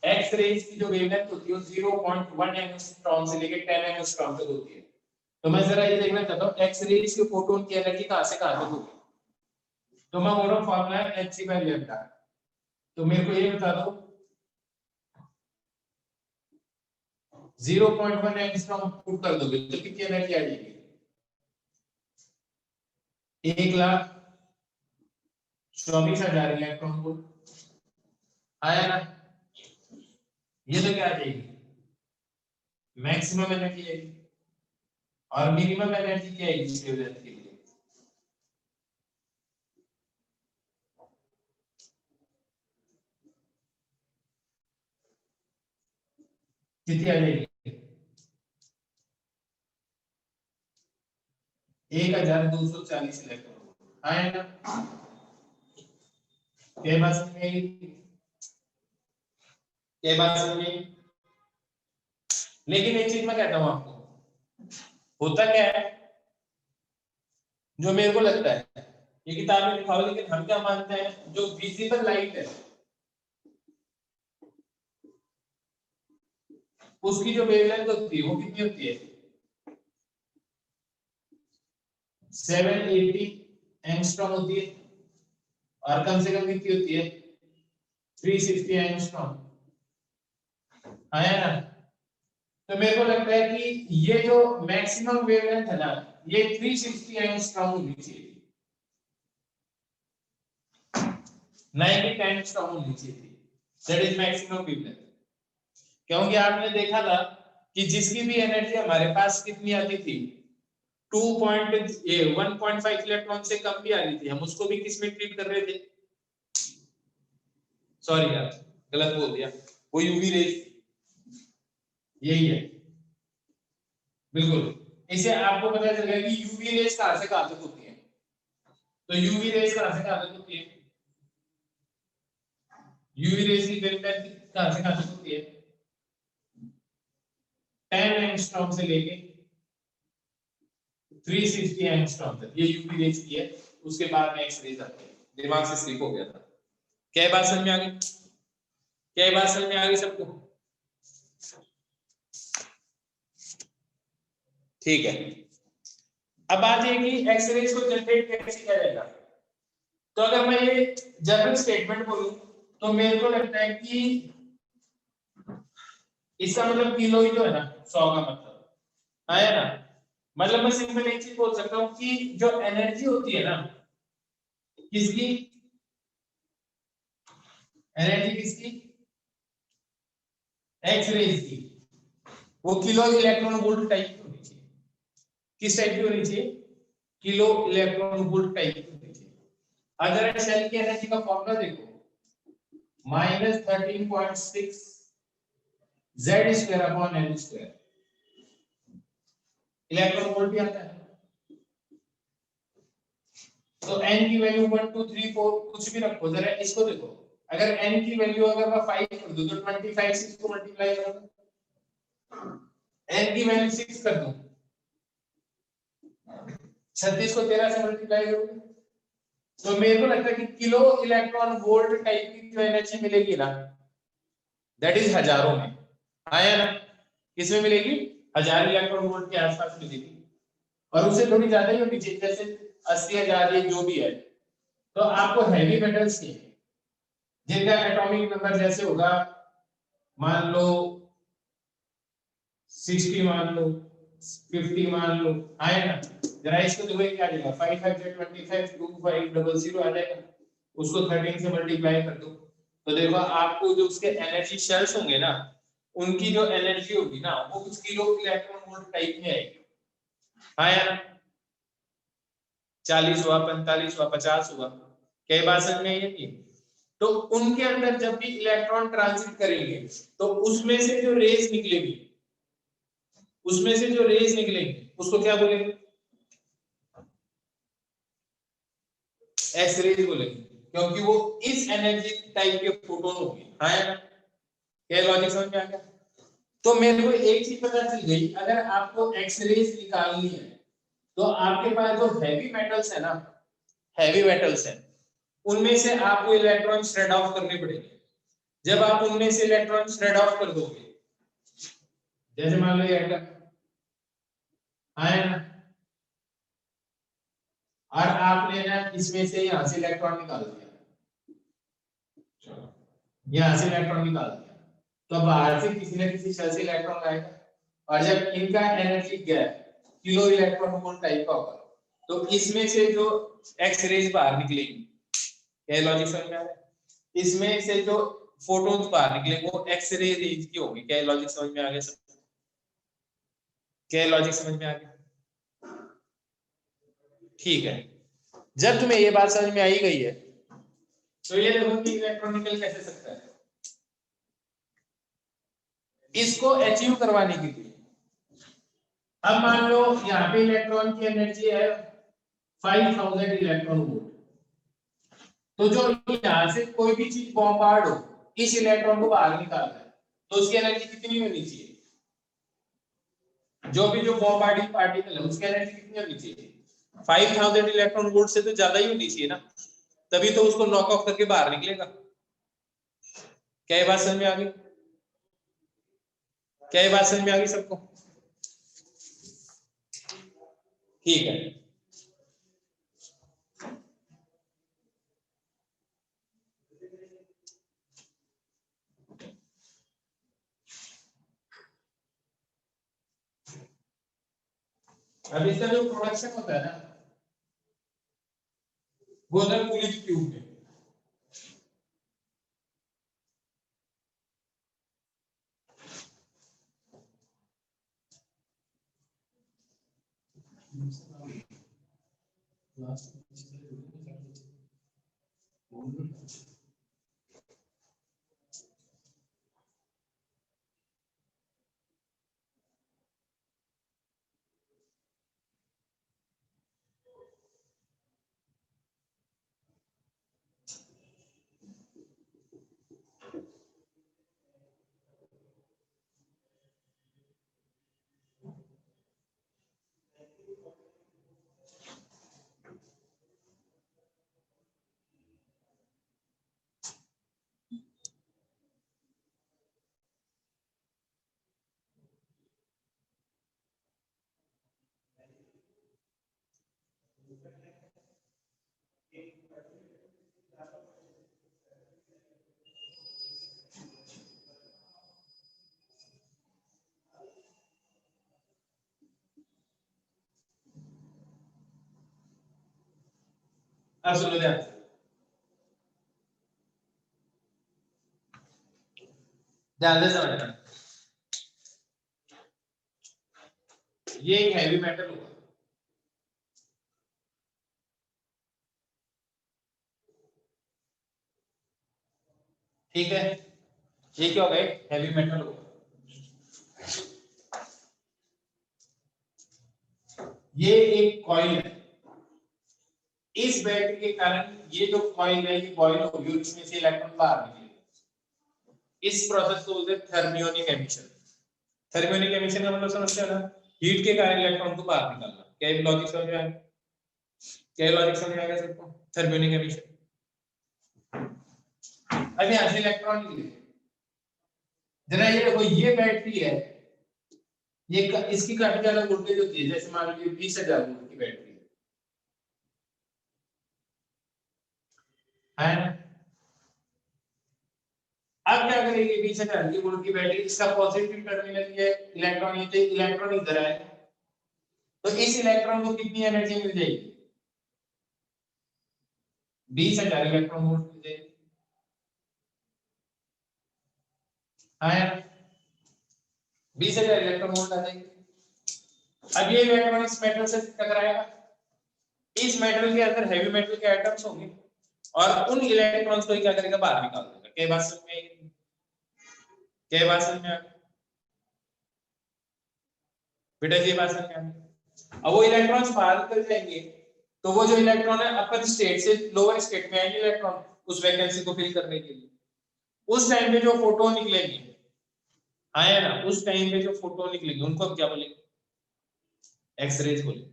X raise की जो wavelength होती है वो 0.1 एंगस्ट्रॉम से लेकर 10 एंगस्ट्रॉम तक होती है। तो मैं जरा ये देखना चाहता हूँ एक्स रेज के फोटोन की एनर्जी कहां से कहां तक होगी। तो मैं बोल रहा हूँ फॉर्मूला है hc/λ। तो मेरे को ये बता दो 0.1 एंगस्ट्रॉम पुट कर दोगे तो कितनी एनर्जी आ जाएगी? 1,24,000 इलेक्ट्रॉन वोल्ट आया ना। ये तो क्या आ जाएगी? मैक्सिमम एनर्जी आएगी। और मिनिमम एनर्जी क्या है इस वेवलेंथ के लिए? कितनी आ जाएगी? 1,240 इलेक्ट्रॉन आया ना। क्या बात समझ में आई? क्या बात समझ में आई? लेकिन एक चीज मैं कहता हूं आपको, होता क्या है जो मेरे को लगता है ये किताब में लिखा हुआ, लेकिन हम क्या मानते हैं जो विजिबल लाइट है उसकी जो वेवलेंथ होती है वो कितनी होती है? 780 एंगस्ट्रॉम होती है। और कम से कम कितनी होती है? 360 एंगस्ट्रॉम आया ना। तो मेरे को लगता है कि ये जो मैक्सिमम वेवलेंथ है ना ये 360 एंगस्ट्रॉम होनी चाहिए, 90 एंगस्ट्रॉम होनी चाहिए। That is maximum wavelength. क्योंकि आपने देखा था कि जिसकी भी एनर्जी हमारे पास कितनी आती थी 1.5 इलेक्ट्रॉन से कम भी आ रही थी, हम उसको भी किस में ट्रीट कर रहे थे? सॉरी यार गलत बोल दिया, वो यूवी रेज यही है बिल्कुल। इसे आपको पता चलेगा कि यूवी रेज कहां से कहां तक होती है। तो यूवी रेज कहां से कहां तक होती है? यूवी रेज की वेवलेंथ कहां से कहां तक होती है? 10 एंगस्ट्रॉम से लेके 360 एंगस्ट्रॉम तक ये यूवी रेज की है। उसके बाद में एक्स रेज आती है। दिमाग से स्लिप हो गया था। क्या बात समझ में आ गई? क्या बात समझ में आ गई सबको? ठीक है। अब बात ये कि एक्स रेज को जनरेट कैसे किया जाएगा। तो अगर मैं ये जनरल स्टेटमेंट बोलूं तो मेरे को लगता है कि इसका मतलब किलो ही तो है ना, 100 का मतलब आया ना। मतलब मैं सिंपल एक चीज बोल सकता हूं कि जो एनर्जी होती है ना किसकी, एनर्जी किसकी? एक्स रेज की, वो किलो इलेक्ट्रॉन वोल्ट टाइप की होनी चाहिए। किस टाइप की होनी चाहिए? किलो इलेक्ट्रॉन वोल्ट टाइप की होनी चाहिए। अगर सेल की एनर्जी का फॉर्मूला देखो -13.6 Z² इलेक्ट्रॉन वोल्ट भी आता है। तो n की वैल्यू 1 2 3 4 कुछ भी रखो, जरा इसको देखो। अगर n की वैल्यू अगर मैं 5 कर दूं तो 25 से इसको मल्टीप्लाई करो, n की वैल्यू 6 कर दूं 36 को 13 से मल्टीप्लाई करोगे तो मेरे को लगता है कि किलो इलेक्ट्रॉन वोल्ट टाइप की जो एनर्जी मिलेगी ना दैट इज हजारों में आया ना। किसमें मिलेगी? 1000 इलेक्ट्रॉन वोल्ट के आसपास मिलेगी। और उससे थोड़ी ज्यादा ही होनी चाहिए, जैसे 80,000 ये जो भी है। तो आपको हैवी मेटल्स की जिनका एटॉमिक नंबर जैसे होगा मान लो 60 मान लो 50 मान लो आए ना। जरा इसको देखो क्या आ जाएगा 5 5 से 25 2500 आ जाएगा। उसको 13 से मल्टीप्लाई कर दो तो देखो आपको जो उसके एनर्जी शेल्स होंगे ना उनकी जो एनर्जी होगी ना वो कुछ किलो इलेक्ट्रॉन वोल्ट टाइप में आएगी। आया ना। 40 हुआ 45 हुआ 50 हुआ। कई बार समझ में आई? तो उनके अंदर जब भी इलेक्ट्रॉन ट्रांजिट करेंगे तो उसमें से जो रेज निकलेगी उसको क्या बोलेंगे? एक्स रेज बोलेंगे, क्योंकि वो इस एनर्जी टाइप के फोटोन होंगे। हाँ ना। क्या लॉजिक समझ में आ गया? तो मेरे को एक चीज पता चल गई, अगर आपको एक्स रेज निकालनी है तो आपके पास जो हैवी मेटल्स है ना, हैवी मेटल्स है उनमें से आपको इलेक्ट्रॉन श्रेड ऑफ करने पड़ेंगे। जब आप उनमें से इलेक्ट्रॉन स्प्रेड ऑफ कर दोगे, जैसे मान लो ये एटम आया ना, और आपने ना इसमें से यहां से इलेक्ट्रॉन निकाल दिया, यहां से इलेक्ट्रॉन निकाल दिया, तो बाहर से किसी न किसी शेल से इलेक्ट्रॉन आएगा, और जब इनका energy gap kilo electron volt type का होगा, तो इसमें से जो एक्स रेज बाहर निकलेगी, क्या लॉजिक समझ में आ रहा है? इसमें से जो फोटोन्स बाहर निकले वो एक्स रे रेंज की होगी। क्या लॉजिक समझ में आ गया सब? क्या लॉजिक समझ में आ गया? ठीक है, जब तुम्हें ये बात समझ में आई गई है, तो ये देखो कि इलेक्ट्रॉन निकल कैसे सकता है। इसको अचीव करवाने के लिए अब मान लो यहाँ पे इलेक्ट्रॉन की एनर्जी है 5000 इलेक्ट्रॉन वोल्ट, तो जो यहाँ से कोई भी चीज बॉम्बार्ड हो, इस इलेक्ट्रॉन को बाहर निकालना है, तो उसकी एनर्जी कितनी होनी चाहिए? जो भी जो बॉम्बार्डिंग पार्टिकल है उसकी एनर्जी कितनी होनी चाहिए? 5000 इलेक्ट्रॉन वोल्ट से तो ज्यादा ही होनी चाहिए ना, तभी तो उसको नॉक ऑफ करके बाहर निकलेगा। क्या ये बात समझ में आ गई? क्या ये बात समझ में आ गई सबको? ठीक है, अब इसका जो प्रोडक्शन होता है ना, वो होता है कूलिंग ट्यूब में। अब सुनो ध्यान से, ध्यान से समझना, ये एक हैवी मेटल होगा, ठीक है, ये क्या होगा? एक हैवी मेटल होगा, ये एक कॉइल है, इस बैटरी के कारण ये जो कॉइल है ये बॉयल होगी और इसमें से इलेक्ट्रॉन बाहर निकलेगा। इस प्रोसेस को बोलते हैं थर्मियोनिक एमिशन। थर्मियोनिक एमिशन का मतलब समझते हो ना? हीट के कारण इलेक्ट्रॉन को बाहर निकालना। क्या ये लॉजिक समझ में आया? क्या ये लॉजिक समझ में आ गया सबको? Thermionic emission. अब यहाँ से इलेक्ट्रॉन निकले, जरा ये देखो, ये बैटरी है, ये इसकी काफी ज्यादा वोल्टेज होती है, जैसे मान लीजिए 20,000 वोल्ट की बैटरी है ना। अब क्या करेंगे? 20,000 की वोल्ट की बैटरी, इसका पॉजिटिव टर्मिनल ये इलेक्ट्रॉन, ये इलेक्ट्रॉन इधर है, तो इस इलेक्ट्रॉन को कितनी एनर्जी मिल जाएगी? 20,000 इलेक्ट्रॉन वोल्ट मिल जाएगी। हाँ यार, 20,000 इलेक्ट्रॉन वोल्ट आ जाएगी। अब ये इलेक्ट्रॉन इस मेटल से टकराएगा, इस मेटल के अंदर हैवी मेटल के एटम्स होंगे, और उन इलेक्ट्रॉन्स को क्या करेगा? बाहर निकाल देगा। क्या बात समझ में आई? क्या बात समझ में आ गई बेटा? ये बात समझ में आ गई? अब वो इलेक्ट्रॉन्स बाहर निकल जाएंगे, तो वो जो इलेक्ट्रॉन है अपर स्टेट से लोअर स्टेट में आएंगे इलेक्ट्रॉन, उस वैकेंसी को फिल करने के लिए। उस टाइम पे जो फोटोन निकलेंगे, आया ना, उस टाइम पे जो फोटोन निकलेंगे उनको हम क्या बोलेंगे? एक्स रेज बोलेंगे।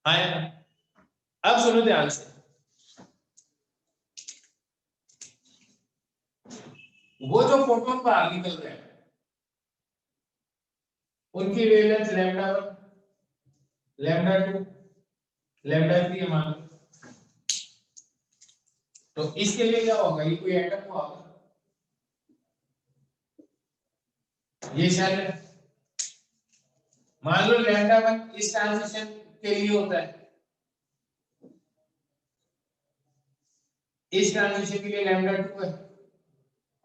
आया ना? अब सुनो ध्यान से, वो जो फोटोन बाहर निकल रहे हैं उनकी वेवलेंथ लैम्डा 1, लैम्डा 2, लैम्डा 3 मान लो। तो इसके लिए क्या होगा, ये कोई एटम होगा, ये शेल है। मान लो लैम्डा 1 इस ट्रांजिशन के लिए होता है, इस ट्रांजिशन के लिए लैम्डा 2 है,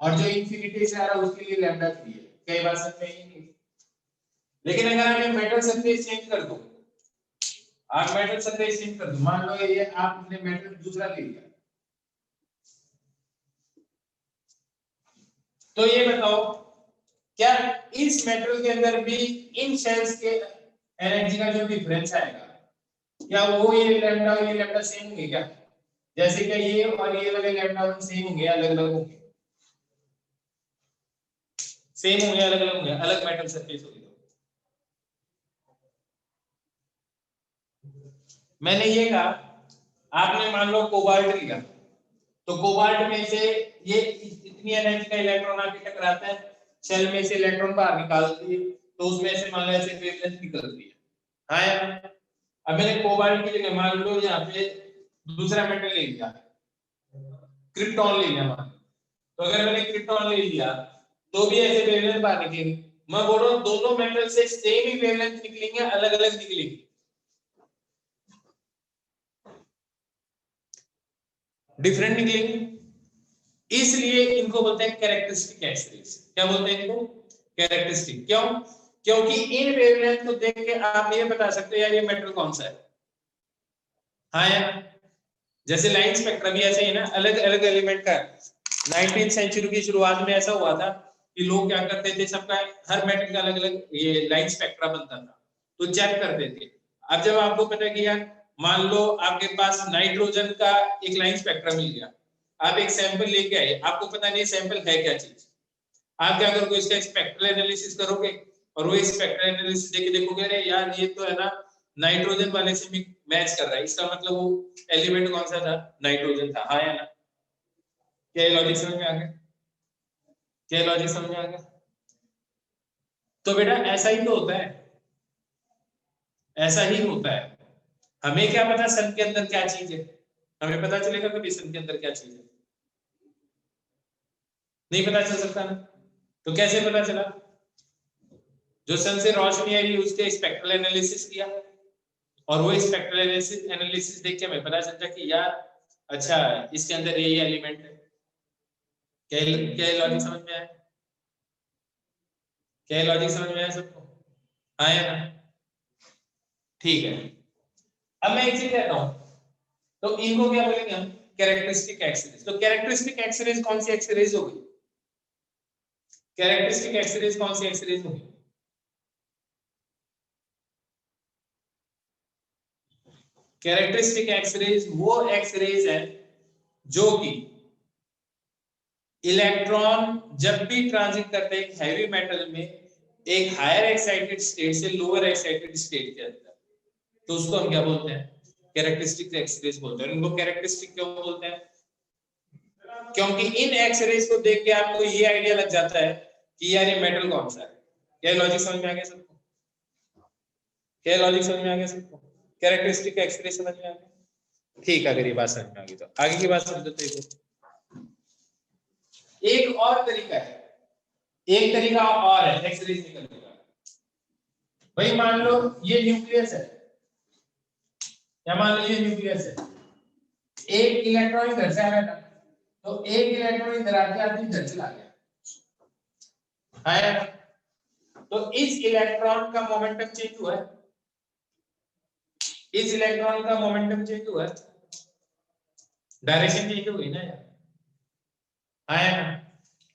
और जो इंफिनिटी से आ रहा है उसके लिए लैम्डा 3 है। कई बार सकते हैं नहीं। लेकिन अगर आप मेटल सरफेस चेंज कर दो, आप मेटल सरफेस चेंज कर दो, मान लो ये आपने मेटल दूसरा ले लिया, तो ये बताओ क्या इस मेटल के अंदर भी इन शेल्स के एनर्जी का जो डिफरेंस आएगा, क्या वो ये लैम्डा सेम होंगे क्या? जैसे कि ये और ये वाले लैम्डा 1 सेम होंगे, अलग अलग होंगे? सेम होंगे, अलग अलग होंगे, अलग मेटल सरफेस होगी। मैंने ये कहा, आपने मान लो कोबाल्ट लिया, तो कोबाल्ट में से ये इतनी एनर्जी का इलेक्ट्रॉन आके टकराता है, शेल में से इलेक्ट्रॉन बाहर निकालती है, तो उसमें से मान लो ऐसे वेवलेंथ निकलती है। हाँ यार, अब मैंने कोबाल्ट की जगह मान लो यहाँ पे दूसरा मेटल ले लिया, क्रिप्टॉन ले लिया मान लो, तो अगर मैंने क्रिप्टॉन ले लिया तो भी ऐसे वेवलेंथ बाहर निकलेंगे। मैं बोल रहा हूँ दोनों मेटल से सेम ही वेवलेंथ निकलेंगे, अलग अलग निकलेंगे, डिफरेंट निकलेंगे। इसलिए इनको बोलते हैं कैरेक्टरिस्टिक एक्स-रेज। क्या बोलते हैं इनको? कैरेक्टरिस्टिक। क्यों? क्योंकि इन वेवलेंथ को देख के आप ये बता सकते हो यार ये मेटल कौन सा है। हाँ यार, जैसे लाइन स्पेक्ट्रम भी ऐसे ही ना, अलग अलग एलिमेंट का। 19th सेंचुरी की शुरुआत में ऐसा हुआ था कि लोग क्या करते थे, सबका हर मेटल का अलग अलग ये लाइन स्पेक्ट्रा बनता था, तो चेक करते थे। अब जब आपको पता कि यार मान लो आपके पास नाइट्रोजन का एक लाइन स्पेक्ट्रा मिल गया, आप एक सैंपल लेके आए, आपको पता नहीं सैंपल है क्या चीज, आप क्या करोगे, इसका स्पेक्ट्रल एनालिसिस करोगे, और वो स्पेक्ट्रल एनालिसिस देख के देखोगे अरे यार ये तो है ना नाइट्रोजन वाले से भी मैच कर रहा है, इसका मतलब वो एलिमेंट कौन सा था, नाइट्रोजन था। हाँ या ना? क्या लॉजिक समझ में आ गया? क्या लॉजिक समझ में आ गया? तो बेटा ऐसा ही तो होता है, ऐसा ही होता है। हमें क्या पता सन के अंदर क्या चीज है, हमें पता चलेगा कभी सन के अंदर क्या चीज है? नहीं पता चल सकता ना। तो कैसे पता चला? जो सन से रोशनी आई उसके स्पेक्ट्रल एनालिसिस किया, और वो स्पेक्ट्रल एनालिसिस देख के हमें पता चलता कि यार अच्छा इसके अंदर यही एलिमेंट है। क्या क्या लॉजिक समझ में आया? क्या लॉजिक समझ में आया सबको? आया ना? ठीक है। अब मैं एक चीज कहता हूं, तो इनको क्या बोलेंगे हम? Characteristic X-rays. तो कैरेक्टरिस्टिक एक्स-रेज कौन सी एक्स-रेज होगी? कैरेक्टरिस्टिक एक्स-रेज कौन सी एक्स-रेज होगी? कैरेक्टरिस्टिक एक्स-रेज वो एक्स-रेज है जो कि इलेक्ट्रॉन जब भी ट्रांजिट करते हैं हैवी मेटल में एक हायर एक्साइटेड स्टेट से लोअर एक्साइटेड स्टेट के अंदर, तो उसको हम क्या बोलते हैं? कैरेक्टरिस्टिक एक्स-रेज बोलते हैं। इनको कैरेक्टरिस्टिक क्यों बोलते हैं? क्योंकि इन एक्स-रेज को देख के आपको ये आइडिया लग जाता है कि यार ये मेटल कौन सा है। क्या लॉजिक समझ में आ गया सबको? क्या लॉजिक समझ में आ गया सबको? कैरेक्टरिस्टिक एक्स-रेज समझ में आ गया? ठीक है, अगर ये बात समझ में आ गई तो आगे की बात समझते हैं। एक और तरीका है, एक तरीका और है एक्स-रेज निकलने का। भाई मान लो ये न्यूक्लियस है, या मान लो ये न्यूक्लियस है, एक इलेक्ट्रॉन इधर से आ रहा था, तो एक इलेक्ट्रॉन इधर आके आदमी इधर चला गया है, तो इस इलेक्ट्रॉन का मोमेंटम चेंज हुआ है, इस इलेक्ट्रॉन का मोमेंटम चेंज हुआ है, डायरेक्शन चेंज हो गई ना यार। आया ना?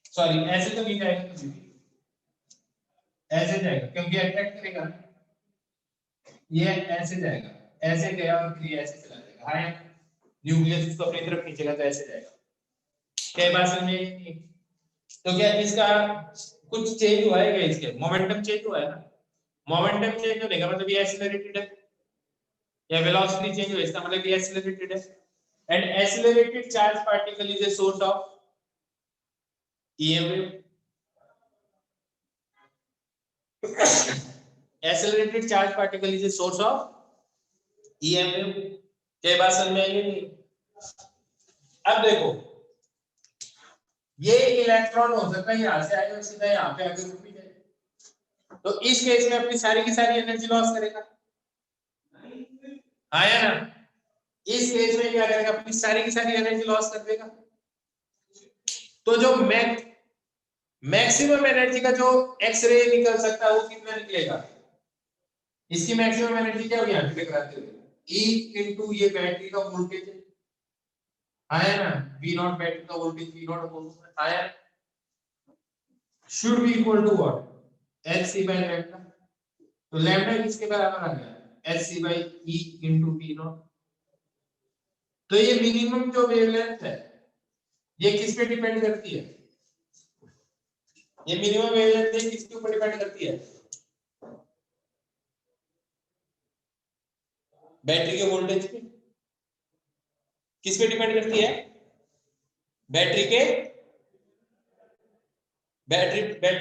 सॉरी ऐसे तो नहीं जाएगा, ऐसे जाएगा क्योंकि अट्रैक्ट करेगा, ये ऐसे जाएगा, ऐसे गया और फिर ऐसे चला जाएगा। हाँ, न्यूक्लियस इसको अपनी तरफ खींचेगा तो ऐसे जाएगा। क्या बात समझ में? तो क्या इसका कुछ चेंज हुआ है क्या? इसके मोमेंटम चेंज हुआ है ना। मोमेंटम चेंज होने का मतलब ये एक्सीलरेटेड है, या वेलोसिटी चेंज हुआ इसका मतलब ये एक्सीलरेटेड है। And accelerated charge particle is a source of EM wave, accelerated charge particle is a source of EM wave. क्या बात समझ में आई नहीं? अब देखो ये इलेक्ट्रॉन हो सकता है यहां से आएगा सीधा यहाँ पे आके रुक भी जाए, तो इस केस में अपनी सारी की सारी एनर्जी लॉस करेगा, आया ना? इस केस में क्या करेगा, अपनी सारी की सारी एनर्जी लॉस कर देगा। तो जो मैक्सिमम एनर्जी का जो एक्सरे निकल सकता है वो कितना निकलेगा? इसकी मैक्सिमम एनर्जी क्या होगी? यहाँ पे कराते हुए E इनटू ये बैटरी का वोल्टेज आया ना, V नॉट बैटरी का वोल्टेज, V नॉट आया, should be equal to what? Hc by lambda. तो लैम्डा किसके बराबर आ गया? Hc by E into V not. तो ये मिनिमम जो वेवलेंथ है ये किस पे डिपेंड करती है? ये मिनिमम वेवलेंथ किसके ऊपर डिपेंड करती है? बैटरी के वोल्टेज पे। किस पे डिपेंड करती है? बैटरी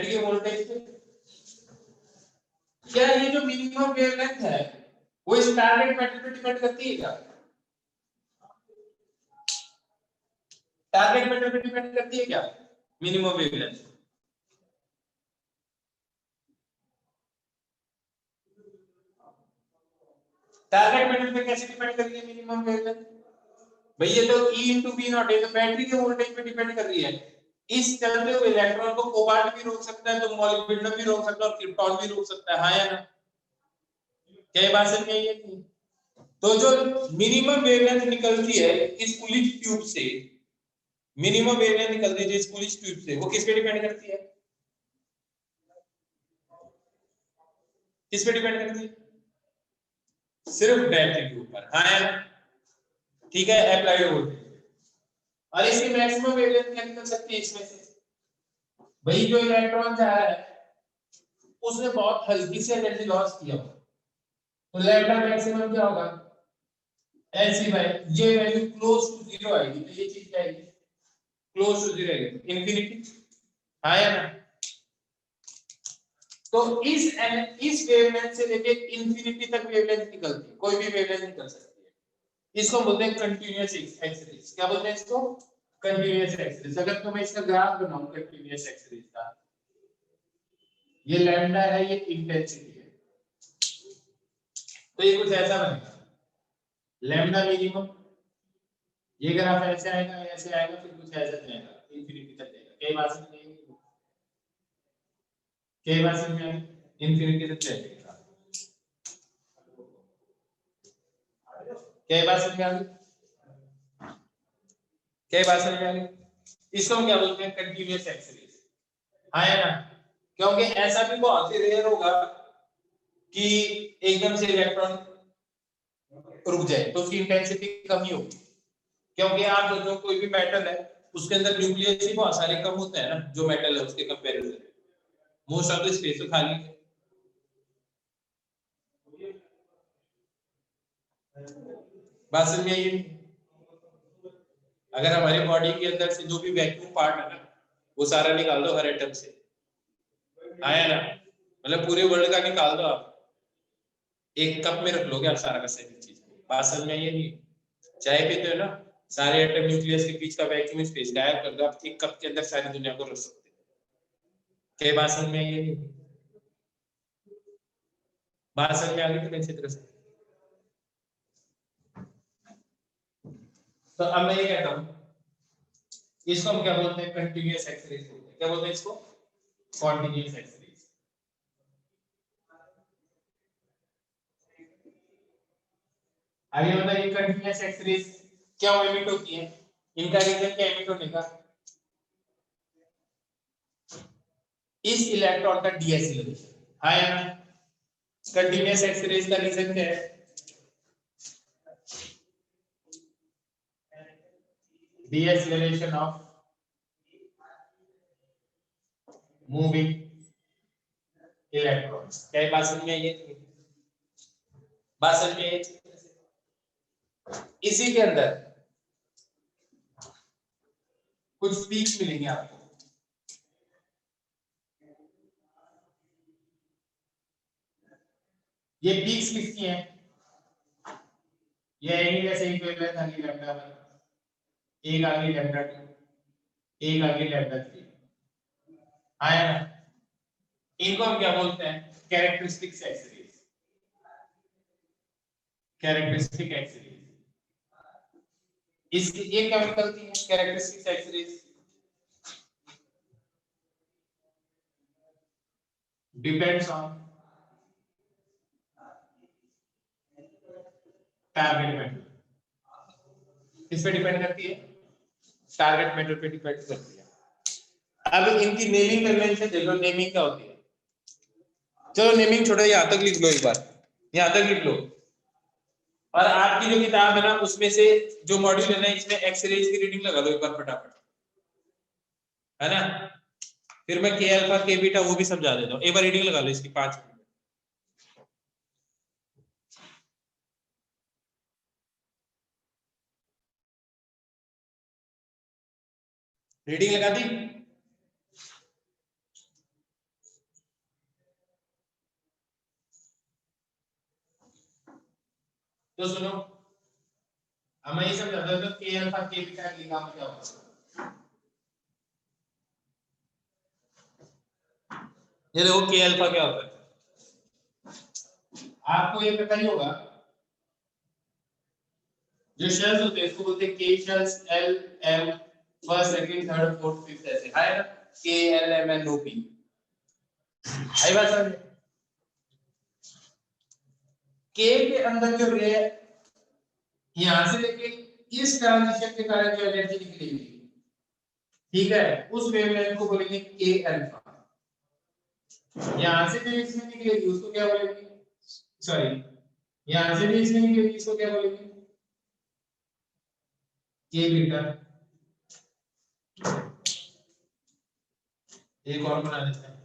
के वोल्टेज पे। क्या ये जो मिनिमम वेवलेंथ है वो इस टारगेट मेटल पे डिपेंड करती है क्या? टारगेट मेटल पे डिपेंड करती है क्या मिनिमम वेवलेंथ? टारगेट मेटल पे कैसे डिपेंड कर रही है मिनिमम वेवलेंथ? भैया तो E into B नॉट है, तो बैटरी के वोल्टेज पे डिपेंड कर रही है। इस चलते हुए इलेक्ट्रॉन को कोबाल्ट भी रोक सकता है, तो मॉलिब्डेनम भी रोक सकता है और क्रिप्टॉन भी रोक सकता है, हाँ या ना? क्या ये बात समझ में आई है? तो जो मिनिमम वेवलेंथ निकलती है इस पुलिस ट्यूब से, मिनिमम वेवलेंथ निकलती है इस पुलिस ट्यूब से, वो किस पे डिपेंड करती है? किस पे डिपेंड करती है? सिर्फ बैटरी के ऊपर, हाँ या ना? ठीक है, अप्लाइड वोल्टेज। और इसकी मैक्सिमम वेवलेंथ क्या निकल सकती है इसमें से? भाई जो इलेक्ट्रॉन जा रहा है उसने बहुत हल्की से एनर्जी लॉस किया, तो लैम्डा मैक्सिमम क्या होगा? Hc बाय ये वैल्यू क्लोज टू जीरो आएगी, तो ये चीज क्या आएगी? क्लोज टू जीरो आएगी, इन्फिनिटी, हाँ या ना? तो इस वेवलेंथ से लेके इन्फिनिटी तक वेवलेंथ निकलती है, कोई भी वेवलेंथ निकल सकती है। इसको बोलते हैं कंटीन्यूअस एक्सरेज। क्या बोलते हैं इसको? Continuous X rays. अगर तो मैं इसका ग्राफ बनाऊं कंटीन्यूअस एक्सरेज का, ये लैम्डा है, ये इंटेंसिटी है, तो ये कुछ ऐसा बनेगा, लैम्डा मिनिमम, ये ग्राफ ऐसे आएगा, ऐसे आएगा, फिर कुछ ऐसे जाएगा, इंफिनिटी तक जाएगा। कई बार से नहीं, कई बार से नहीं, इंफिनिटी तक जाएगा। कई बार से नहीं, कई बार से नहीं, इसको हम क्या बोलते हैं? कंटीन्यूअस एक्सरेज, हाँ या ना? क्योंकि ऐसा भी बहुत ही रेयर होगा कि एकदम से इलेक्ट्रॉन रुक जाए, तो उसकी इंटेंसिटी कम ही होगी। क्योंकि आप जो कोई भी मेटल है उसके अंदर न्यूक्लियस ही बहुत सारे कम होते हैं ना, जो मेटल है उसके कंपैरिजन में मोस्ट ऑफ द स्पेस तो खाली है। बात समझ में आई? अगर हमारी बॉडी के अंदर से जो भी वैक्यूम पार्ट है ना वो सारा निकाल दो हर एटम से, आया ना? मतलब पूरे वर्ल्ड का निकाल दो, आप एक कप में रख लोगे आप सारा का सारी चीज। बात समझ में आई नहीं? चाय पीते हो ना, सारे एटम न्यूक्लियस के बीच का वैक्यूम स्पेस गायब कर दो, आप एक कप के अंदर सारी दुनिया को रख सकते हो। क्या बात समझ में आई? बात समझ में आ गई तो अच्छी तरह से। तो अब मैं ये कहता हूं, इसको हम क्या बोलते हैं? कंटीन्यूअस एक्सरेज बोलते हैं। क्या बोलते हैं इसको? Continuous X rays. आगे बताइए, कंटीन्यूअस एक्सरेज क्या एमिट होती है? इनका रीजन क्या एमिट होने का? इस इलेक्ट्रॉन का डीएसिलेरेशन, हाँ या ना? कंटीन्यूअस एक्सरेज का रीजन क्या है? डीएसिलेरेशन ऑफ मूविंग इलेक्ट्रॉन्स। क्या बात समझ में आई है? बात समझ में आई? इसी के अंदर कुछ पीक्स मिलेंगे आपको, ये पीक्स किसकी हैं? ये एनी जैसे एक वेवलेंथ आ गई लैम्डा 1, एक आ गई लैम्डा 2, एक आ गई लैम्डा 3, आया ना? इनको हम क्या बोलते हैं? Characteristics X rays, characteristic X rays. इसकी ये क्या निकलती है characteristics X rays? Depends on target metal. किस पे डिपेंड करती है? टारगेट मेटल पे डिपेंड करती है। अब इनकी नेमिंग करने से देखो नेमिंग क्या होती है। चलो नेमिंग छोड़ो, यहां तक लिख लो, एक बार यहां तक लिख लो। और आपकी जो किताब है ना उसमें से जो मॉड्यूल है ना इसमें एक्स रेज की रीडिंग लगा लो एक बार फटाफट, है ना? फिर मैं के अल्फा के बीटा वो भी समझा देता हूँ। एक बार रीडिंग लगा लो इसकी 5 मिनट। रीडिंग लगा दी? तो सुनो, अब मैं ये समझाता हूँ के अल्फा के बीटा का काम क्या होता है। ये देखो के अल्फा क्या होता है, आपको ये पता ही होगा। जो शेल्स होते हैं इसको बोलते हैं K shells, L M, first second third fourth fifth, ऐसे है ना? K L M N O P. आई बात समझ? के के अंदर जो रे यहां से लेके इस ट्रांजिशन के कारण जो एनर्जी निकलेगी, ठीक है, उस वेवलेंथ को बोलेंगे के अल्फा। यहां से जो इसमें निकलेगी उसको क्या बोलेंगे? सॉरी, यहां से भी इसमें निकलेगी इसको क्या बोलेंगे? के बीटा। एक और बना देते हैं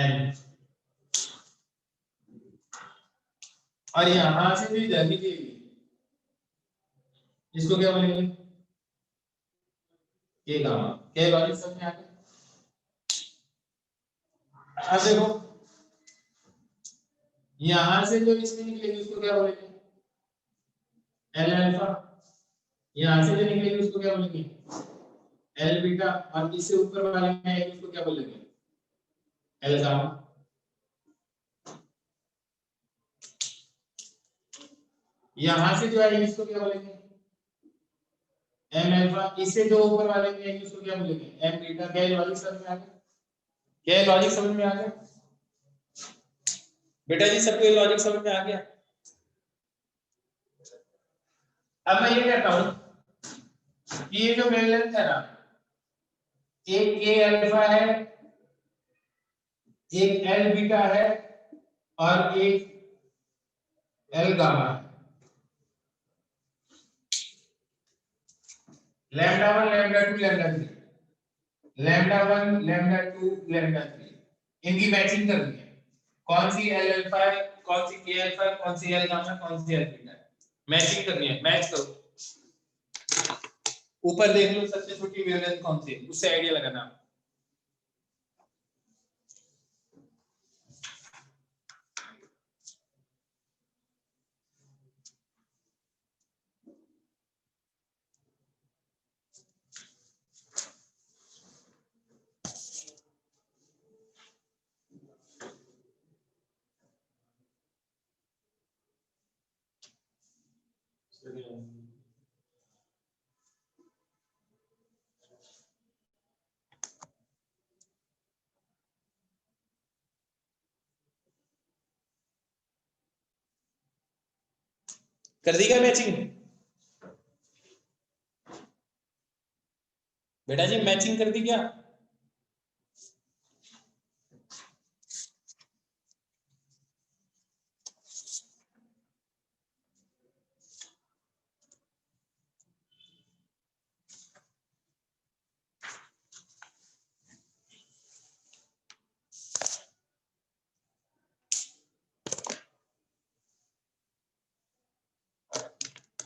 एन। और यहां से भी इधर निकलेगी इसको क्या बोलेंगे? के गामा। क्या लॉजिक समझ में आ गया? अब देखो यहां से जो इसमें निकलेगी उसको क्या बोलेंगे? L alpha. यहां से जो निकलेगी उसको क्या बोलेंगे? L beta. और इससे ऊपर वाले में उसको क्या बोलेंगे? L gamma. यहां से जो है इसको क्या बोलेंगे? M alpha. इससे जो ऊपर वाले में है उसको क्या बोलेंगे? M beta. क्या लॉजिक समझ में आ गया? क्या लॉजिक समझ में आ गया बेटा जी? सबको ये लॉजिक समझ में आ गया? अब मैं ये कहता हूं कि ये जो वेवलेंथ है ना, एक के अल्फा है, एक एल बीटा है, और एक एल गामा है। Lambda 1 lambda 2 lambda 3, lambda 1 lambda 2 lambda 3, इनकी मैचिंग करनी है। कौन सी एल अल्फा है, कौन सी के अल्फा है, कौन सी एल गामा, कौन सी एल बीटा है, मैचिंग करनी है। मैच करो, ऊपर देख लो सबसे छोटी वेवलेंथ कौन सी है, उससे आइडिया लगाना। कर दी क्या मैचिंग? बेटा जी मैचिंग कर दी क्या?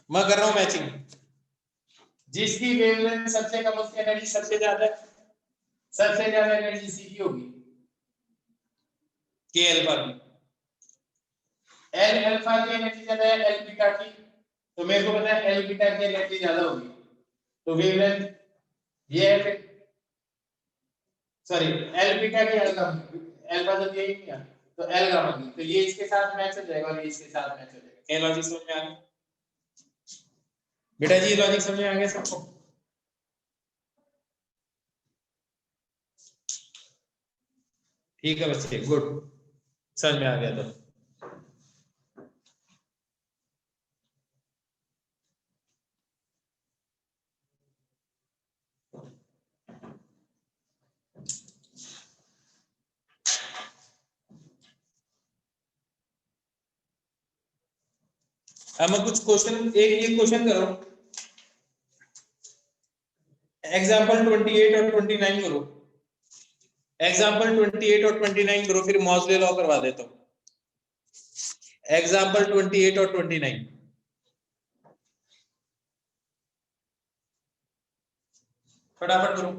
मैं कर रहा हूं मैचिंग। जिसकी वेवलेंथ सबसे कम उसकी एनर्जी सबसे ज्यादा एनर्जी सी की होगी, के अल्फा की। एल अल्फा की एनर्जी ज्यादा है एल बीटा की, तो मेरे को पता है एल बीटा की एनर्जी ज्यादा होगी, तो वेवलेंथ ये है फिर, सॉरी एल बीटा की एल कम, अल्फा तो यही नहीं है, तो एल कम होगी, तो ये इसके साथ मैच हो जाएगा और ये इसके साथ मैच हो जाएगा। ये लॉजिक समझ में आ गया बेटा जी? ये लॉजिक समझ में आ गया सबको? ठीक है बच्चे, गुड, समझ में आ गया। तो अब मैं कुछ क्वेश्चन, एक क्वेश्चन करो, एग्जांपल 28 और 29 करो, एग्जांपल 28 और 29 करो, फिर मॉसले लॉ करवा देता हूं। एग्जांपल 28 और 29 फटाफट करो।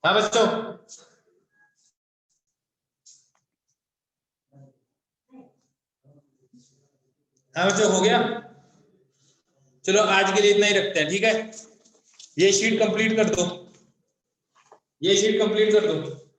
हाँ बच्चों, हाँ बच्चों हो गया। चलो आज के लिए इतना ही रखते हैं, ठीक है। ये शीट कंप्लीट कर दो, ये शीट कंप्लीट कर दो।